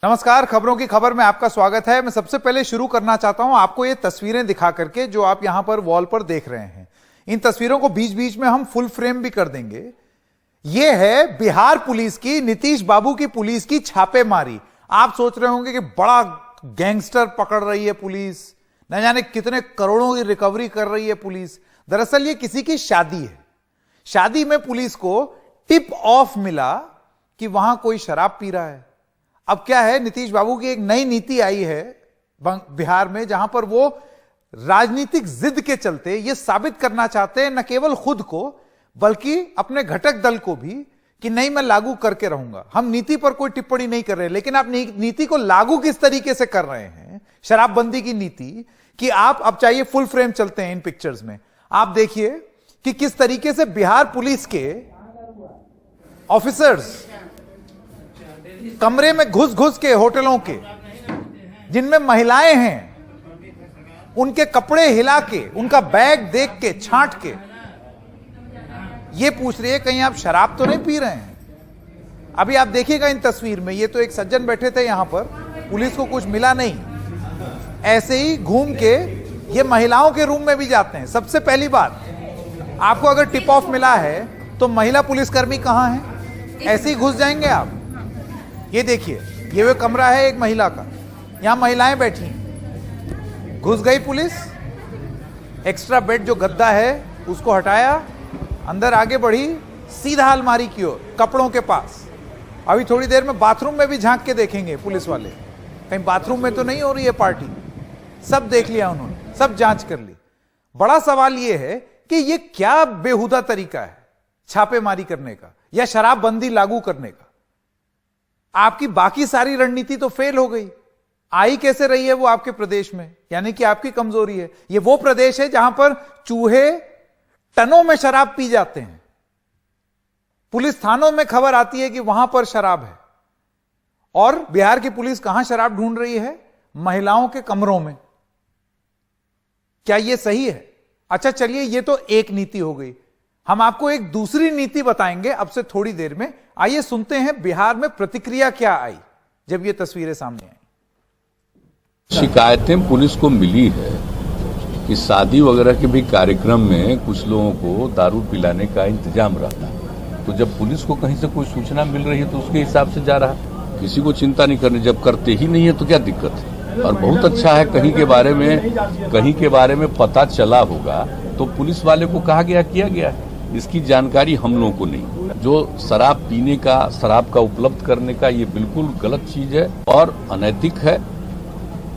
नमस्कार, खबरों की खबर में आपका स्वागत है। मैं सबसे पहले शुरू करना चाहता हूं आपको ये तस्वीरें दिखा करके जो आप यहां पर वॉल पर देख रहे हैं। इन तस्वीरों को बीच बीच में हम फुल फ्रेम भी कर देंगे। ये है बिहार पुलिस की, नीतीश बाबू की पुलिस की छापेमारी। आप सोच रहे होंगे कि बड़ा गैंगस्टर पकड़ रही है पुलिस, न जाने कितने करोड़ों की रिकवरी कर रही है पुलिस। दरअसल ये किसी की शादी है। शादी में पुलिस को टिप ऑफ मिला कि वहां कोई शराब पी रहा है। अब क्या है, नीतीश बाबू की एक नई नीति आई है बिहार में, जहां पर वो राजनीतिक जिद के चलते ये साबित करना चाहते हैं न केवल खुद को बल्कि अपने घटक दल को भी कि नहीं, मैं लागू करके रहूंगा। हम नीति पर कोई टिप्पणी नहीं कर रहे, लेकिन आप नीति को लागू किस तरीके से कर रहे हैं, शराबबंदी की नीति कि आप अब चाहिए फुल फ्रेम चलते हैं इन पिक्चर्स में। आप देखिए कि किस तरीके से बिहार पुलिस के ऑफिसर्स कमरे में घुस घुस के होटलों के जिनमें महिलाएं हैं उनके कपड़े हिला के, उनका बैग देख के, छांट के ये पूछ रही है कहीं आप शराब तो नहीं पी रहे हैं। अभी आप देखिएगा इन तस्वीर में, ये तो एक सज्जन बैठे थे यहां पर, पुलिस को कुछ मिला नहीं, ऐसे ही घूम के ये महिलाओं के रूम में भी जाते हैं। सबसे पहली बात, आपको अगर टिप ऑफ मिला है तो महिला पुलिसकर्मी कहां है? ऐसे ही घुस जाएंगे आप? ये देखिए, ये वो कमरा है एक महिला का, यहां महिलाएं बैठी हैं। घुस गई पुलिस, एक्स्ट्रा बेड जो गद्दा है उसको हटाया, अंदर आगे बढ़ी, सीधा अलमारी की ओर, कपड़ों के पास। अभी थोड़ी देर में बाथरूम में भी झांक के देखेंगे पुलिस वाले, कहीं बाथरूम में तो नहीं हो रही है पार्टी। सब देख लिया उन्होंने, सब जांच कर ली। बड़ा सवाल यह है कि ये क्या बेहुदा तरीका है छापेमारी करने का या शराबबंदी लागू करने का? आपकी बाकी सारी रणनीति तो फेल हो गई। आई कैसे रही है वो आपके प्रदेश में, यानी कि आपकी कमजोरी है। ये वो प्रदेश है जहां पर चूहे टनों में शराब पी जाते हैं, पुलिस थानों में खबर आती है कि वहां पर शराब है, और बिहार की पुलिस कहां शराब ढूंढ रही है? महिलाओं के कमरों में। क्या यह सही है? अच्छा चलिए, यह तो एक नीति हो गई। हम आपको एक दूसरी नीति बताएंगे अब से थोड़ी देर में। आइए सुनते हैं बिहार में प्रतिक्रिया क्या आई जब ये तस्वीरें सामने आई। शिकायतें पुलिस को मिली है कि शादी वगैरह के भी कार्यक्रम में कुछ लोगों को दारू पिलाने का इंतजाम रहता है, तो जब पुलिस को कहीं से कोई सूचना मिल रही है तो उसके हिसाब से जा रहा है। किसी को चिंता नहीं करनी, जब करते ही नहीं है तो क्या दिक्कत है। और बहुत अच्छा है, कहीं के बारे में पता चला होगा तो पुलिस वाले को कहा गया, किया गया है। इसकी जानकारी हम लोगों को नहीं। जो शराब पीने का, शराब का उपलब्ध करने का, ये बिल्कुल गलत चीज है और अनैतिक है,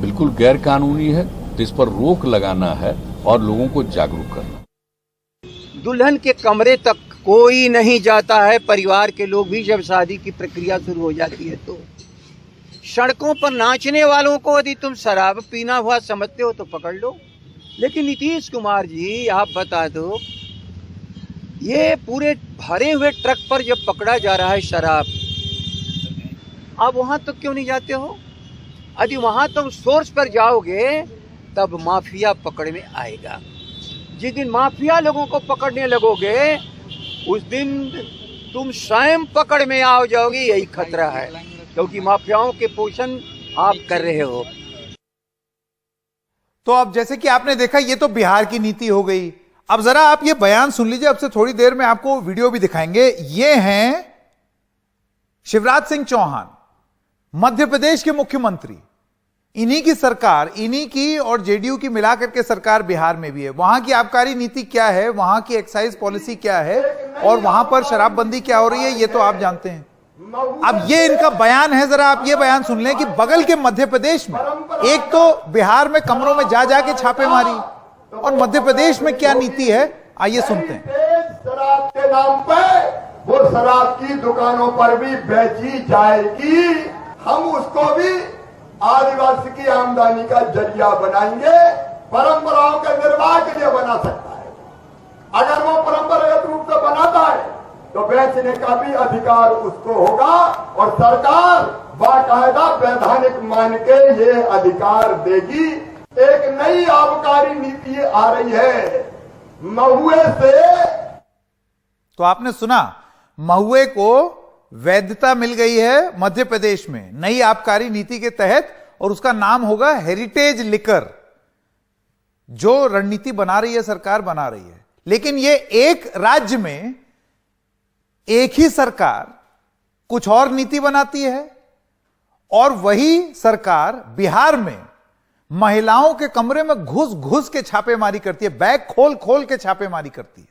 बिल्कुल गैर कानूनी है। तो इस पर रोक लगाना है और लोगों को जागरूक करना। दुल्हन के कमरे तक कोई नहीं जाता है, परिवार के लोग भी। जब शादी की प्रक्रिया शुरू हो जाती है तो सड़कों पर नाचने वालों को यदि तुम शराब पीना हुआ समझते हो तो पकड़ लो। लेकिन नीतीश कुमार जी, आप बता दो, ये पूरे भरे हुए ट्रक पर जब पकड़ा जा रहा है शराब, आप वहां तक क्यों नहीं जाते हो? यदि वहां तुम सोर्स पर जाओगे तब माफिया पकड़ में आएगा। जिस दिन माफिया लोगों को पकड़ने लगोगे उस दिन तुम स्वयं पकड़ में आ जाओगे। यही खतरा है, क्योंकि माफियाओं के पोषण आप कर रहे हो। तो अब जैसे कि आपने देखा, ये तो बिहार की नीति हो गई। अब जरा आप ये बयान सुन लीजिए, अब से थोड़ी देर में आपको वीडियो भी दिखाएंगे। ये हैं शिवराज सिंह चौहान, मध्य प्रदेश के मुख्यमंत्री। इन्हीं की सरकार, इन्हीं की और जेडीयू की मिलाकर के सरकार बिहार में भी है। वहां की आबकारी नीति क्या है, वहां की एक्साइज पॉलिसी क्या है और वहां पर शराबबंदी क्या हो रही है, ये तो आप जानते हैं। अब ये इनका बयान है, जरा आप ये बयान सुन लें कि बगल के मध्य प्रदेश में, एक तो बिहार में कमरों में जा जाके छापे मारी, और मध्य प्रदेश में क्या नीति है, आइए सुनते हैं। शराब के नाम पे वो शराब की दुकानों पर भी बेची जाएगी। हम उसको भी आदिवासी की आमदनी का जरिया बनाएंगे, परंपराओं के निर्वाह के लिए बना सकता है। अगर वो परंपरागत रूप से बनाता है तो बेचने का भी अधिकार उसको होगा, और सरकार बाकायदा वैधानिक मान के ये अधिकार देगी। एक नई आबकारी नीति आ रही है महुए से। तो आपने सुना, महुए को वैधता मिल गई है मध्य प्रदेश में नई आबकारी नीति के तहत, और उसका नाम होगा हेरिटेज लिकर। जो रणनीति बना रही है सरकार, बना रही है, लेकिन ये एक राज्य में एक ही सरकार कुछ और नीति बनाती है, और वही सरकार बिहार में महिलाओं के कमरे में घुस घुस के छापेमारी करती है, बैग खोल खोल के छापेमारी करती है।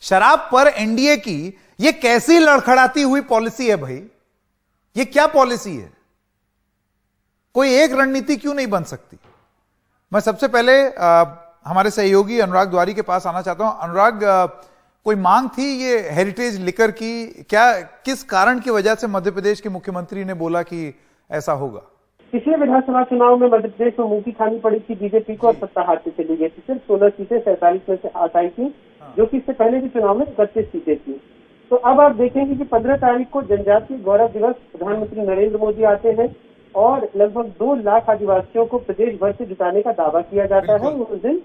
शराब पर एनडीए की ये कैसी लड़खड़ाती हुई पॉलिसी है भाई? ये क्या पॉलिसी है? कोई एक रणनीति क्यों नहीं बन सकती? मैं सबसे पहले हमारे सहयोगी अनुराग द्वारी के पास आना चाहता हूं। अनुराग, कोई मांग थी ये हेरिटेज लिकर की, क्या किस कारण की वजह से मध्य प्रदेश के मुख्यमंत्री ने बोला कि ऐसा होगा? पिछले विधानसभा चुनाव में मध्य प्रदेश में मुंह की खानी पड़ी थी बीजेपी को और सत्ता हाथ से चली गई थी। सिर्फ 16 सीटें 47 में से हाथ आई थी, जो कि इससे पहले के चुनाव में 31 सीटें थी। तो अब आप देखेंगे कि 15 तारीख को जनजातीय गौरव दिवस प्रधानमंत्री नरेंद्र मोदी आते हैं और लगभग 2 लाख आदिवासियों को प्रदेश भर से जुटाने का दावा किया जाता है। उस दिन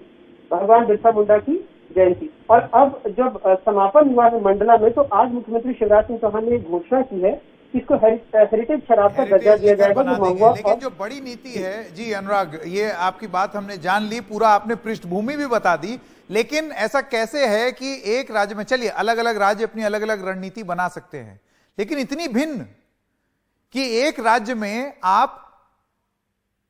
भगवान बिरसा मुंडा की जयंती। और अब जब समापन हुआ है मंडला में, तो आज मुख्यमंत्री शिवराज सिंह चौहान ने घोषणा की है इसको हेरिटेज शराब का दर्जा दिया जाएगा। लेकिन जो बड़ी नीति है जी अनुराग, ये आपकी बात हमने जान ली, पूरा आपने पृष्ठभूमि भी बता दी, लेकिन ऐसा कैसे है कि एक राज्य में, चलिए अलग अलग राज्य अपनी अलग अलग रणनीति बना सकते हैं, लेकिन इतनी भिन्न कि एक राज्य में आप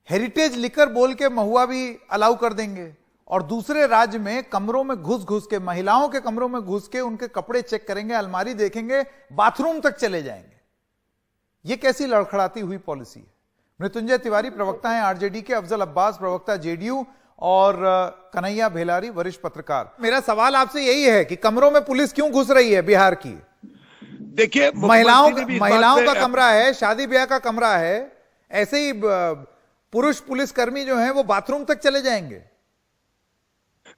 हेरिटेज लिकर बोल के महुआ भी अलाउ कर देंगे और दूसरे राज्य में कमरों में घुस घुस के, महिलाओं के कमरों में घुस के उनके कपड़े चेक करेंगे, अलमारी देखेंगे, बाथरूम तक चले जाएंगे। यह कैसी लड़खड़ाती हुई पॉलिसी है? मृत्युंजय तिवारी प्रवक्ता हैं आरजेडी के, अफजल अब्बास प्रवक्ता जेडीयू, और कन्हैया भेलारी वरिष्ठ पत्रकार। मेरा सवाल आपसे यही है कि कमरों में पुलिस क्यों घुस रही है बिहार की? देखिए, महिलाओं का कमरा है, शादी ब्याह का कमरा है, ऐसे ही पुरुष पुलिसकर्मी जो हैं वो बाथरूम तक चले जाएंगे।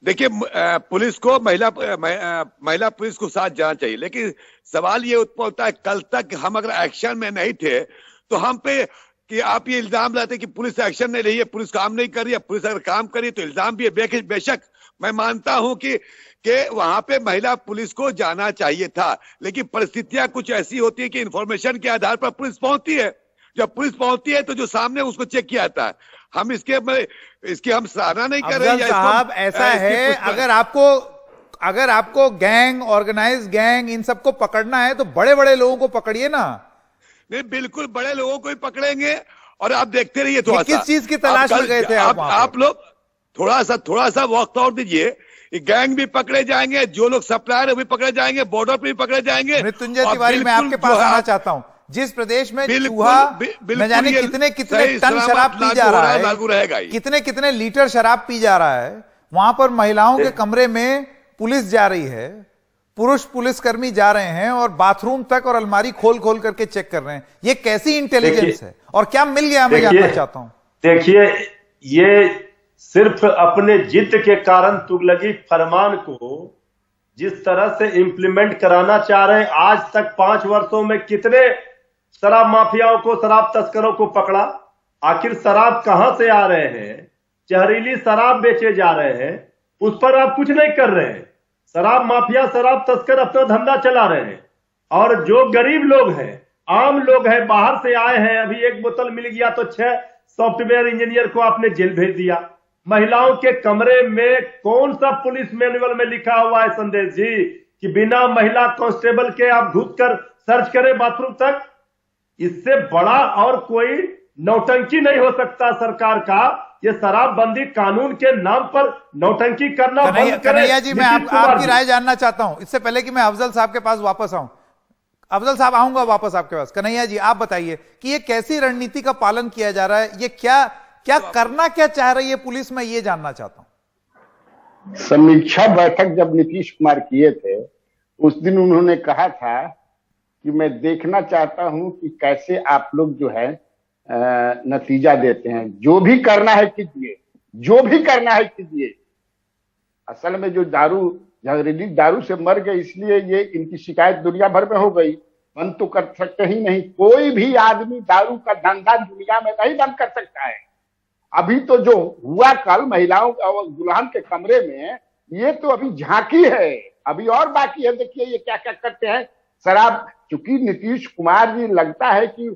देखिए, पुलिस को महिला पुलिस को साथ जाना चाहिए, लेकिन सवाल ये उत्पन्न होता है, कल तक हम अगर एक्शन में नहीं थे तो हम पे कि आप ये इल्जाम लाते कि पुलिस एक्शन नहीं रही है, पुलिस काम नहीं कर रही है। पुलिस अगर काम कर रही है तो इल्जाम भी है। बेशक मैं मानता हूं कि वहां पे महिला पुलिस को जाना चाहिए था, लेकिन परिस्थितियां कुछ ऐसी होती है कि इंफॉर्मेशन के आधार पर पुलिस पहुंचती है। जब पुलिस पहुंचती है तो जो सामने उसको चेक किया जाता है। हम इसकी हम सराहना नहीं कर रहे हैं साहब, ऐसा है, अगर आपको गैंग, ऑर्गेनाइज गैंग, इन सबको पकड़ना है तो बड़े बड़े लोगों को पकड़िए ना। नहीं, बिल्कुल बड़े लोगों को ही पकड़ेंगे। और आप देखते रहिए थोड़ा सा, किस चीज की तलाश में गए थे आप लोग? थोड़ा सा वॉक आउट दीजिए। गैंग भी पकड़े जाएंगे, जो लोग सप्लायर है भी पकड़े जाएंगे, बॉर्डर पे भी पकड़े जाएंगे। मृत्युंजय तिवारी, मैं आपके पास आना चाहता हूं। जिस प्रदेश में चूहा न जाने कितने टन शराब पी जा रहा है, लागू रहेगा, कितने लीटर शराब पी जा रहा है, वहां पर महिलाओं के कमरे में पुलिस जा रही है, पुरुष पुलिसकर्मी जा रहे हैं और बाथरूम तक और अलमारी खोल खोल करके चेक कर रहे हैं। ये कैसी इंटेलिजेंस है और क्या मिल गया, मैं जानना चाहता हूं। देखिए, ये सिर्फ अपने जिद के कारण तुगलकी फरमान को जिस तरह से इंप्लीमेंट कराना चाह रहे हैं, आज तक 5 वर्षों में कितने शराब माफियाओं को, शराब तस्करों को पकड़ा? आखिर शराब कहां से आ रहे हैं? जहरीली शराब बेचे जा रहे हैं, उस पर आप कुछ नहीं कर रहे हैं। शराब माफिया, शराब तस्कर अपना धंधा चला रहे हैं, और जो गरीब लोग हैं, आम लोग हैं, बाहर से आए हैं, अभी एक बोतल मिल गया तो 6 सॉफ्टवेयर इंजीनियर को आपने जेल भेज दिया। महिलाओं के कमरे में कौन सा पुलिस मैनुअल में लिखा हुआ है संदेश जी कि बिना महिला कांस्टेबल के आप घुसकर सर्च करें बाथरूम तक? इससे बड़ा और कोई नौटंकी नहीं हो सकता सरकार का। ये शराबबंदी कानून के नाम पर नौटंकी करना बंद करें। कन्हैया जी, मैं आपकी राय जानना चाहता हूं, इससे पहले कि मैं अफजल साहब के पास वापस आऊं। अफजल साहब, आऊंगा वापस आपके पास। कन्हैया जी, आप बताइए कि ये कैसी रणनीति का पालन किया जा रहा है? ये क्या करना क्या चाह रही है पुलिस, मैं ये जानना चाहता हूं। समीक्षा बैठक जब नीतीश कुमार किए थे, उस दिन उन्होंने कहा था कि मैं देखना चाहता हूं कि कैसे आप लोग जो है नतीजा देते हैं। जो भी करना है कीजिए, जो भी करना है कीजिए। असल में जो जहरीली दारू से मर गए, इसलिए ये इनकी शिकायत दुनिया भर में हो गई। बंद तो कर सकते ही नहीं, कोई भी आदमी दारू का धंधा दुनिया में नहीं बंद कर सकता है। अभी तो जो हुआ कल महिलाओं और दुल्हन के कमरे में, ये तो अभी झांकी है, अभी और बाकी है। देखिए ये क्या क्या करते हैं। शराब, चूंकि नीतीश कुमार जी लगता है कि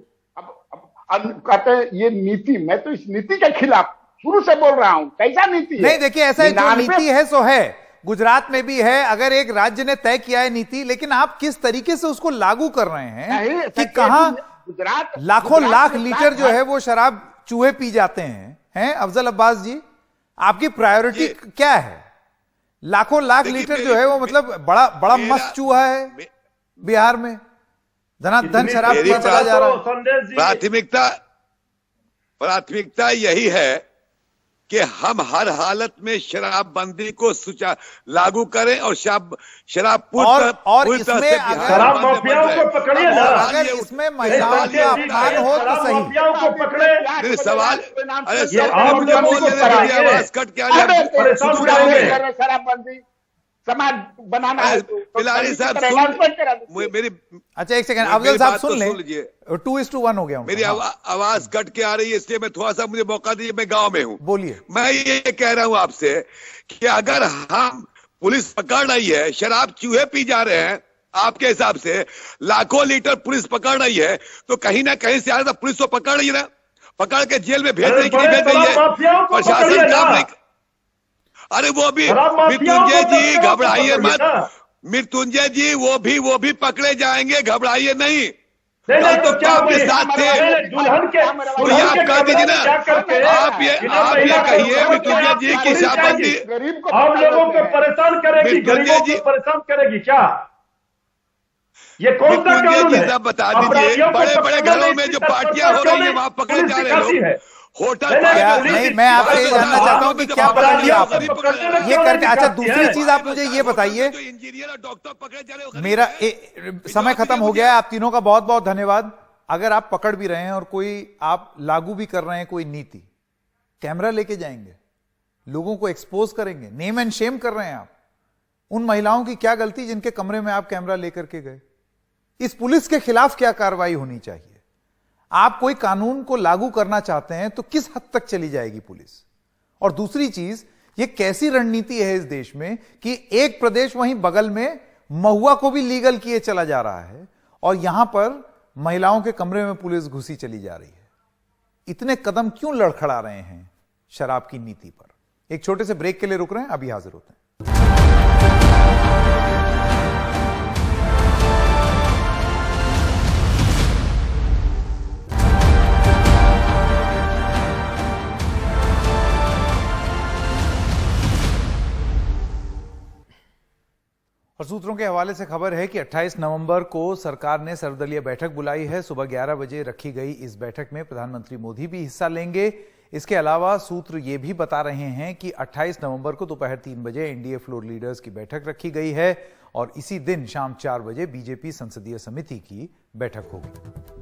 अब कहते हैं ये नीति, मैं तो इस नीति के खिलाफ शुरू से बोल रहा हूं। कैसा नीति है? नहीं देखिए, ऐसा है, जो नीति है सो है, गुजरात में भी है। अगर एक राज्य ने तय किया है नीति, लेकिन आप किस तरीके से उसको लागू कर रहे हैं कि कहां गुजरात लाखों लाख लीटर जो है वो शराब चूहे पी जाते हैं अफजल अब्बास जी, आपकी प्रायोरिटी क्या है? लाखों लाख लीटर जो है वो मतलब बड़ा बड़ा मस्त चूहा है बिहार में, धनाधन शराब पिया चला जा रहा है। प्राथमिकता यही है कि हम हर हालत में शराबबंदी को लागू करें और शराब और इसमें शराब माफियाओं को पकड़िए ना, अगर इसमें महिलाओं का अपमान हो तो सही। माफियाओं को पकड़े। सवाल, अरे आवाज कट क्या शराबबंदी समाज बनाना है पिलानी साहब मेरी, अच्छा एक सेकंड अफजल साहब सुन ले, 2:1 हो गया। मेरी आवाज कट के आ रही है, इसलिए मैं थोड़ा सा, मुझे मौका दीजिए, मैं गांव में हूं। बोलिए। मैं ये कह रहा हूं आपसे कि अगर हम पुलिस पकड़ रही है, शराब चूहे पी जा रहे हैं, आपके हिसाब से लाखों लीटर पुलिस पकड़ रही है, तो कहीं ना कहीं से ज्यादा पुलिस तो पकड़ रही है ना, पकड़ के जेल में भेज रही कि नहीं भेज रही है? प्रशासन काम नहीं। अरे वो भी मृत्युंजय जी घबराइए मत, मृत्युंजय जी वो भी पकड़े जाएंगे, घबराइए नहीं। तो क्या आपके साथ थे, तो ये आप कह दीजिए ना, आप ये कहिए मृत्युंजय जी की शराबबंदी आप लोगों को परेशान करेगी, गरीबों को परेशान करेगी क्या? ये कौन सा कानून है? बता दीजिए, बड़े बड़े घरों में जो पार्टियां हो रही है वहां पकड़े जा रहे लोग, होटल नहीं, मैं आपसे ये जानना चाहता हूं कि क्या पकड़ लिया आपने ये करके। अच्छा दूसरी चीज आप मुझे ये बताइए, इंजीनियर और डॉक्टर पकड़े जा रहे, मेरा समय खत्म हो गया है। आप तीनों का बहुत बहुत धन्यवाद। अगर आप पकड़ भी रहे हैं और कोई आप लागू भी कर रहे हैं कोई नीति, कैमरा लेके जाएंगे, लोगों को एक्सपोज करेंगे, नेम एंड शेम कर रहे हैं आप। उन महिलाओं की क्या गलती जिनके कमरे में आप कैमरा लेकर के गए? इस पुलिस के खिलाफ क्या कार्रवाई होनी चाहिए? आप कोई कानून को लागू करना चाहते हैं तो किस हद तक चली जाएगी पुलिस? और दूसरी चीज, ये कैसी रणनीति है इस देश में कि एक प्रदेश वहीं बगल में महुआ को भी लीगल किए चला जा रहा है और यहां पर महिलाओं के कमरे में पुलिस घुसी चली जा रही है। इतने कदम क्यों लड़खड़ा रहे हैं शराब की नीति पर? एक छोटे से ब्रेक के लिए रुक रहे हैं, अभी हाजिर होते हैं। और सूत्रों के हवाले से खबर है कि 28 नवंबर को सरकार ने सर्वदलीय बैठक बुलाई है। सुबह 11 बजे रखी गई इस बैठक में प्रधानमंत्री मोदी भी हिस्सा लेंगे। इसके अलावा सूत्र ये भी बता रहे हैं कि 28 नवंबर को दोपहर 3 बजे एनडीए फ्लोर लीडर्स की बैठक रखी गई है और इसी दिन शाम 4 बजे बीजेपी संसदीय समिति की बैठक होगी।